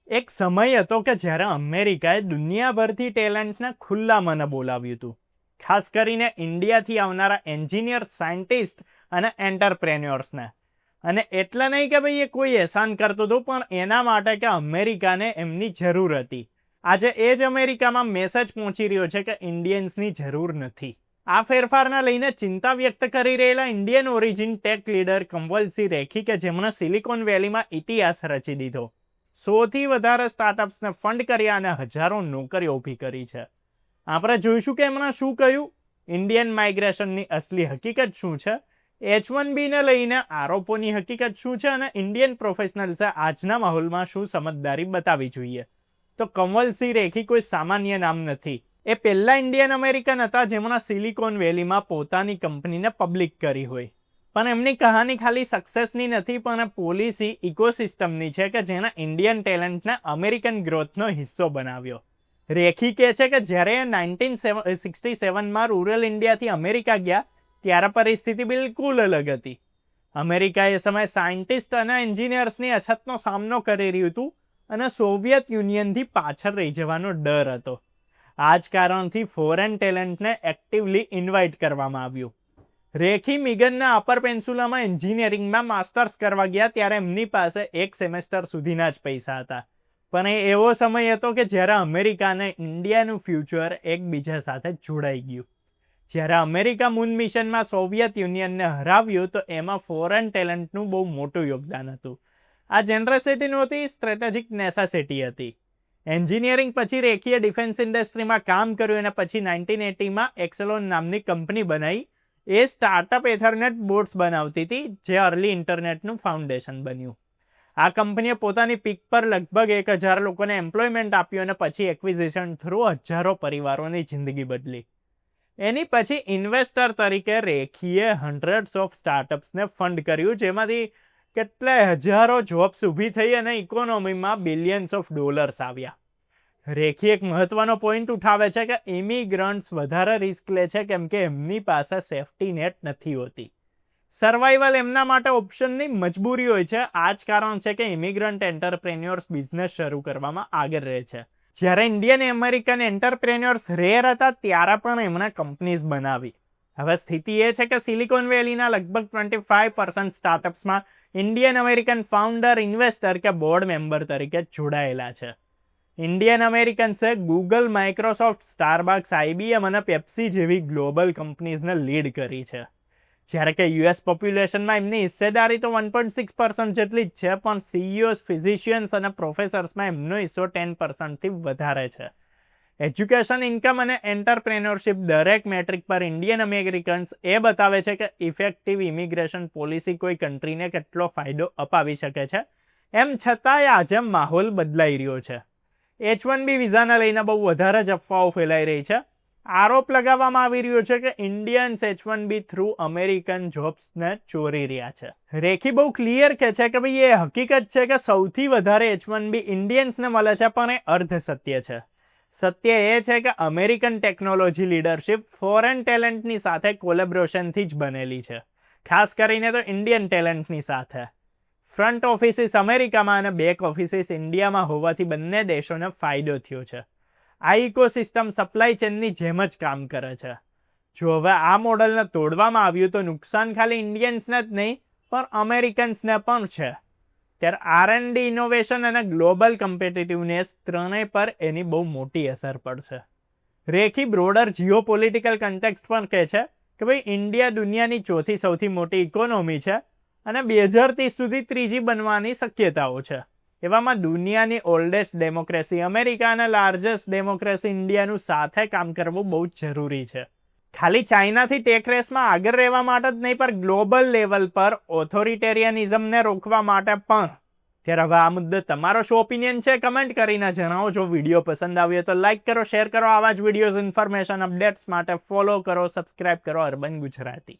એક સમય હતો કે જ્યારે અમેરિકાએ દુનિયાભરથી ટેલેન્ટને ખુલ્લા મને બોલાવ્યું હતું. ખાસ કરીને ઇન્ડિયાથી આવનારા એન્જિનિયર, સાયન્ટિસ્ટ અને એન્ટરપ્રેન્યોર્સને. અને એટલે નહીં કે ભાઈ એ કોઈ એહસાન કરતું હતું, પણ એના માટે કે અમેરિકાને એમની જરૂર હતી. આજે એ જ અમેરિકામાં મેસેજ પહોંચી રહ્યો છે કે ઇન્ડિયન્સની જરૂર નથી. આ ફેરફારને લઈને ચિંતા વ્યક્ત કરી રહેલા ઇન્ડિયન ઓરિજિન ટેક લીડર કંવલસિંહ રેખી, કે જેમણે સિલિકોન વેલીમાં ઇતિહાસ રચી દીધો, 100થી વધારે સ્ટાર્ટઅપ્સને ફંડ કર્યા અને હજારો નોકરીઓ ઊભી કરી છે. આપણે જોઈશું કે એમણે શું કહ્યું, ઇન્ડિયન માઇગ્રેશનની અસલી હકીકત શું છે, H1Bને લઈને આરોપોની હકીકત શું છે અને ઇન્ડિયન પ્રોફેશનલ્સે આજના માહોલમાં શું સમજદારી બતાવવી જોઈએ. તો કંવલસિંહ રેખી કોઈ સામાન્ય નામ નથી. એ પહેલા ઇન્ડિયન અમેરિકન હતા જેમણે સિલિકોન વેલીમાં પોતાની કંપનીને પબ્લિક કરી હોય. પણ એમની કહાની ખાલી સક્સેસની નથી, પણ પોલિસી ઇકોસિસ્ટમની છે કે જેના ઇન્ડિયન ટેલેન્ટને અમેરિકન ગ્રોથનો હિસ્સો બનાવ્યો. રેખી કહે છે કે જ્યારે 1967માં રૂરલ ઇન્ડિયાથી અમેરિકા ગયા ત્યારે પરિસ્થિતિ બિલકુલ અલગ હતી. અમેરિકા એ સમયે સાયન્ટિસ્ટ અને એન્જિનિયર્સની અછતનો સામનો કરી રહ્યું હતું અને સોવિયત યુનિયનથી પાછળ રહી જવાનો ડર હતો. આ જ કારણથી ફોરેન ટેલેન્ટને એક્ટિવલી ઇન્વાઇટ કરવામાં આવ્યું. રેખી મિગનના અપર પેન્સુલામાં એન્જિનિયરિંગમાં માસ્ટર્સ કરવા ગયા ત્યારે એમની પાસે એક સેમેસ્ટર સુધીના જ પૈસા હતા. પણ એ એવો સમય હતો કે જ્યારે અમેરિકા અને ઇન્ડિયાનું ફ્યુચર એકબીજા સાથે જોડાઈ ગયું. જ્યારે અમેરિકા મૂન મિશનમાં સોવિયત યુનિયનને હરાવ્યું તો એમાં ફોરેન ટેલેન્ટનું બહુ મોટું યોગદાન હતું. આ જેનરસિટી નહોતી, સ્ટ્રેટેજિક નેસેસિટી હતી. એન્જિનિયરિંગ પછી રેખીએ ડિફેન્સ ઇન્ડસ્ટ્રીમાં કામ કર્યું અને પછી 1980માં એક્સેલોન નામની કંપની બનાવી. એ સ્ટાર્ટઅપ એથરનેટ બોર્ડ્સ બનાવતી હતી, જે અર્લી ઇન્ટરનેટનું ફાઉન્ડેશન બન્યું. આ કંપનીએ પોતાની પીક પર લગભગ 1000 લોકોને એમ્પ્લોયમેન્ટ આપ્યું અને પછી એક્વિઝિશન થ્રુ હજારો પરિવારોની જિંદગી બદલી. એની પછી ઇન્વેસ્ટર તરીકે રેખીએ હન્ડ્રેડ્સ ઓફ સ્ટાર્ટઅપ્સને ફંડ કર્યું, જેમાંથી કેટલાય હજારો જોબ્સ ઊભી થઈ અને ઇકોનોમીમાં બિલિયન્સ ઓફ ડોલર્સ આવ્યા. રેખી એક મહત્વનો પોઈન્ટ ઉઠાવે છે કે ઇમિગ્રન્ટ્સ વધારે રિસ્ક લે છે કેમ કે એમની પાસે સેફટી નેટ નથી હોતી. સર્વાઈવલ એમના માટે ઓપ્શનની મજબૂરી હોય છે. આ જ કારણ છે કે ઇમિગ્રન્ટ એન્ટરપ્રેન્યોર્સ બિઝનેસ શરૂ કરવામાં આગળ રહે છે. જ્યારે ઇન્ડિયન અમેરિકન એન્ટરપ્રેન્યોર્સ રેર હતા ત્યારે પણ એમણે કંપનીઝ બનાવી. હવે સ્થિતિ એ છે કે સિલિકોન વેલીના લગભગ 25% સ્ટાર્ટઅપ્સમાં ઇન્ડિયન અમેરિકન ફાઉન્ડર, ઇન્વેસ્ટર કે બોર્ડ મેમ્બર તરીકે જોડાયેલા છે. ઇન્ડિયન અમેરિકન્સે ગૂગલ, માઇક્રોસોફ્ટ, સ્ટારબક્સ, IBM અને પેપ્સી જેવી ગ્લોબલ કંપનીઝને લીડ કરી છે. જ્યારે કે US પોપ્યુલેશનમાં એમની હિસ્સેદારી તો 1.6% જેટલી જ છે, પણ CEOs, ફિઝિશિયન્સ અને પ્રોફેસર્સમાં એમનો હિસ્સો 10%થી વધારે છે. એજ્યુકેશન, ઇન્કમ અને એન્ટરપ્રેન્યોરશિપ દરેક મેટ્રિક પર ઇન્ડિયન અમેરિકન્સ એ બતાવે છે કે ઇફેક્ટિવ ઇમિગ્રેશન પોલિસી કોઈ કન્ટ્રીને કેટલો ફાયદો અપાવી શકે છે. એમ છતાંય આજે માહોલ બદલાઈ રહ્યો છે. H1B વિઝાને લઈને બહુ વધારે જ અફવાઓ ફેલાઈ રહી છે. આરોપ લગાવવામાં આવી રહ્યો છે કે ઇન્ડિયન્સ H1B થ્રુ અમેરિકન જોબ્સને ચોરી રહ્યા છે. રેખી બહુ ક્લિયર કહે છે કે ભાઈ એ હકીકત છે કે સૌથી વધારે H1B ઇન્ડિયન્સને મળે છે, પણ એ અર્ધ સત્ય છે. સત્ય એ છે કે અમેરિકન ટેકનોલોજી લીડરશિપ ફોરેન ટેલેન્ટની સાથે કોલેબોરેશનથી જ બનેલી છે. ખાસ કરીને તો ઇન્ડિયન ટેલેન્ટની સાથે. ફ્રન્ટ ઓફિસીસ અમેરિકામાં અને બેક ઓફિસીસ ઇન્ડિયામાં હોવાથી બંને દેશોને ફાયદો થયો છે. આ ઇકોસિસ્ટમ સપ્લાય ચેનની જેમ જ કામ કરે છે. જો હવે આ મોડલને તોડવામાં આવ્યું તો નુકસાન ખાલી ઇન્ડિયન્સને જ નહીં, પણ અમેરિકન્સને પણ છે. ત્યારે R&D, ઇનોવેશન અને ગ્લોબલ કમ્પિટિટિવનેસ ત્રણેય પર એની બહુ મોટી અસર પડશે. રેખી બ્રોડર જીઓપોલિટિકલ કન્ટેક્સ્ટ પણ કહે છે કે ભાઈ ઇન્ડિયા દુનિયાની ચોથી સૌથી મોટી ઇકોનોમી છે અને 2030 સુધી ત્રીજી બનવાની શક્યતાઓ છે. એવામાં દુનિયાની ઓલ્ડેસ્ટ ડેમોક્રેસી અમેરિકા અને લાર્જેસ્ટ ડેમોક્રેસી ઇન્ડિયાનું સાથે કામ કરવું બહુ જ જરૂરી છે. ખાલી ચાઇનાથી ટેક રેસમાં આગળ રહેવા માટે જ નહીં, પણ ગ્લોબલ લેવલ પર ઓથોરિટેરિયનિઝમને રોકવા માટે પણ. ત્યારે હવે આ મુદ્દે તમારો શું ઓપિનિયન છે કમેન્ટ કરીને જણાવો. જો વિડીયો પસંદ આવ્યો તો લાઇક કરો, શેર કરો. આવા જ વિડીયોઝ, ઇન્ફોર્મેશન, અપડેટ્સ માટે ફોલો કરો, સબસ્ક્રાઇબ કરો અર્બન ગુજરાતી.